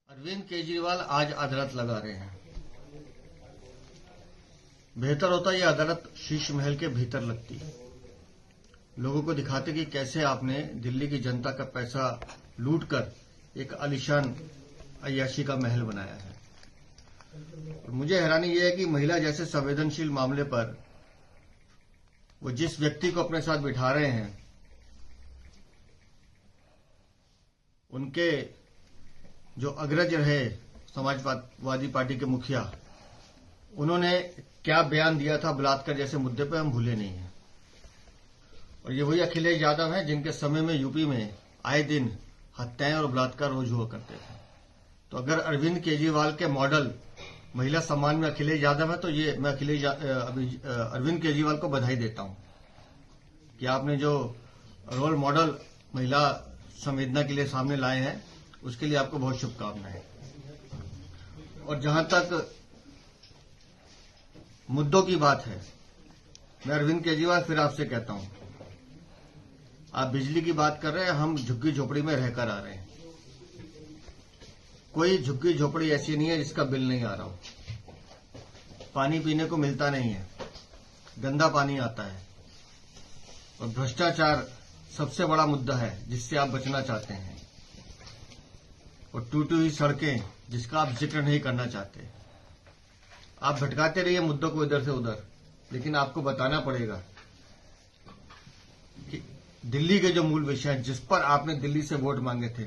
अरविंद केजरीवाल आज अदालत लगा रहे हैं। बेहतर होता ये अदालत शीश महल के भीतर लगती, लोगों को दिखाते कि कैसे आपने दिल्ली की जनता का पैसा लूटकर एक आलीशान अय्याशी का महल बनाया है। और मुझे हैरानी यह है कि महिला जैसे संवेदनशील मामले पर वो जिस व्यक्ति को अपने साथ बिठा रहे हैं, उनके जो अग्रज रहे समाजवादी पार्टी के मुखिया, उन्होंने क्या बयान दिया था बलात्कार जैसे मुद्दे पर, हम भूले नहीं हैं। और ये वही अखिलेश यादव हैं जिनके समय में यूपी में आए दिन हत्याएं और बलात्कार रोज हुआ करते थे। तो अगर अरविंद केजरीवाल के मॉडल महिला सम्मान में अखिलेश यादव है, तो ये मैं अरविंद केजरीवाल को बधाई देता हूं कि आपने जो रोल मॉडल महिला संवेदना के लिए सामने लाए हैं, उसके लिए आपको बहुत शुभकामनाएं। और जहां तक मुद्दों की बात है, मैं अरविंद केजरीवाल फिर आपसे कहता हूं, आप बिजली की बात कर रहे हैं, हम झुग्गी झोपड़ी में रहकर आ रहे हैं। कोई झुग्गी झोपड़ी ऐसी नहीं है जिसका बिल नहीं आ रहा हो। पानी पीने को मिलता नहीं है, गंदा पानी आता है, और भ्रष्टाचार सबसे बड़ा मुद्दा है जिससे आप बचना चाहते हैं, और टूटी हुई सड़कें जिसका आप जिक्र नहीं करना चाहते। आप भटकाते रहिए मुद्दों को इधर से उधर, लेकिन आपको बताना पड़ेगा कि दिल्ली के जो मूल विषय हैं जिस पर आपने दिल्ली से वोट मांगे थे,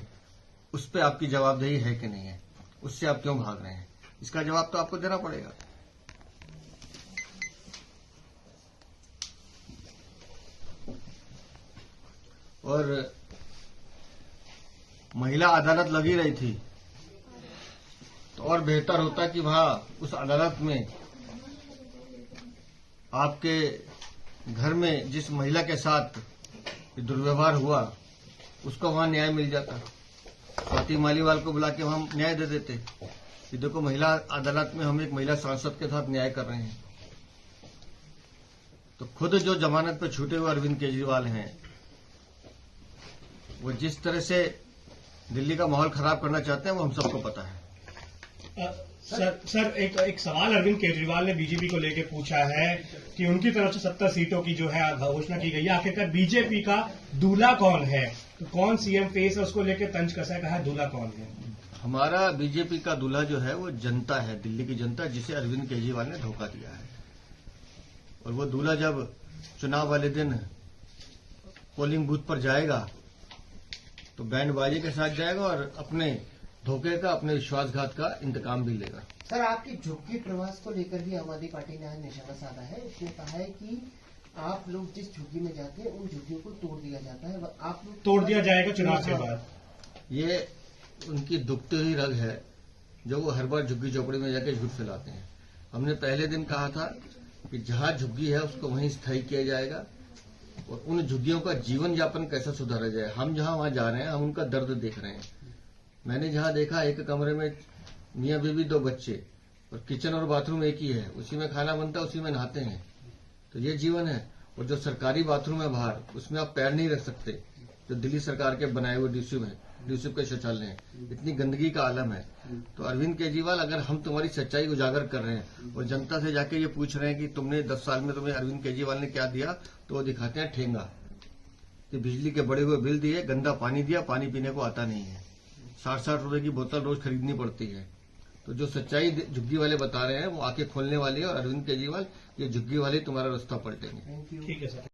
उस पर आपकी जवाबदेही है कि नहीं है, उससे आप क्यों भाग रहे हैं, इसका जवाब तो आपको देना पड़ेगा। और महिला अदालत लगी रही थी, तो और बेहतर होता कि वहां उस अदालत में आपके घर में जिस महिला के साथ दुर्व्यवहार हुआ, उसको वहां न्याय मिल जाता। स्वाति मालीवाल को बुला के हम न्याय दे देते कि देखो, महिला अदालत में हम एक महिला सांसद के साथ न्याय कर रहे हैं। तो खुद जो जमानत पर छूटे हुए अरविंद केजरीवाल हैं, वो जिस तरह से दिल्ली का माहौल खराब करना चाहते हैं, वो हम सबको पता है। सर एक सवाल अरविंद केजरीवाल ने बीजेपी को लेकर पूछा है कि उनकी तरफ से 70 सीटों की जो है घोषणा की गई है, आखिरकार बीजेपी का दूल्हा कौन है, तो कौन सीएम फेस है, उसको लेकर तंज कसा है, कहा दूल्हा कौन है। हमारा बीजेपी का दूल्हा जो है वो जनता है, दिल्ली की जनता, जिसे अरविंद केजरीवाल ने धोखा दिया है। और वो दूल्हा जब चुनाव वाले दिन पोलिंग बूथ पर जाएगा तो बैंड बाजी के साथ जाएगा और अपने धोखे का, अपने विश्वासघात का इंतकाम भी लेगा। सर, आपकी झुग्गी प्रवास को लेकर भी आम आदमी पार्टी ने आज निशाना साधा है। उसने कहा है कि आप लोग जिस झुग्गी में जाते हैं, उन झुग्गियों को तोड़ दिया जाता है, आप लोग तोड़ दिया जाएगा चुनाव के बाद। ये उनकी दुखती हुई रग है जो वो हर बार झुग्गी झोपड़ी में जाकर झूठ फैलाते हैं। हमने पहले दिन कहा था कि जहां झुग्गी है उसको वहीं स्थायी किया जाएगा, और उन झुग्गियों का जीवन यापन कैसे सुधारा जाए। हम जहां वहां जा रहे हैं, हम उनका दर्द देख रहे हैं। मैंने जहां देखा, एक कमरे में मियां बीवी, 2 बच्चे, और किचन और बाथरूम एक ही है, उसी में खाना बनता है, उसी में नहाते हैं। तो ये जीवन है। और जो सरकारी बाथरूम है बाहर, उसमें आप पैर नहीं रख सकते, जो दिल्ली सरकार के बनाए हुए ड्यूसिव के शौचालय हैं। इतनी गंदगी का आलम है। तो अरविंद केजरीवाल, अगर हम तुम्हारी सच्चाई उजागर कर रहे हैं और जनता से जाके ये पूछ रहे हैं कि तुमने 10 साल में तुम्हें अरविंद केजरीवाल ने क्या दिया, तो वो दिखाते हैं ठेंगा कि बिजली के बढ़े हुए बिल दिए, गंदा पानी दिया, पानी पीने को आता नहीं है, 60-60 रुपए की बोतल रोज खरीदनी पड़ती है। तो जो सच्चाई झुग्गी वाले बता रहे हैं वो आंखें खोलने वाली है, और अरविंद केजरीवाल, ये झुग्गी वाले तुम्हारा रास्ता पलटेंगे। ठीक है सर।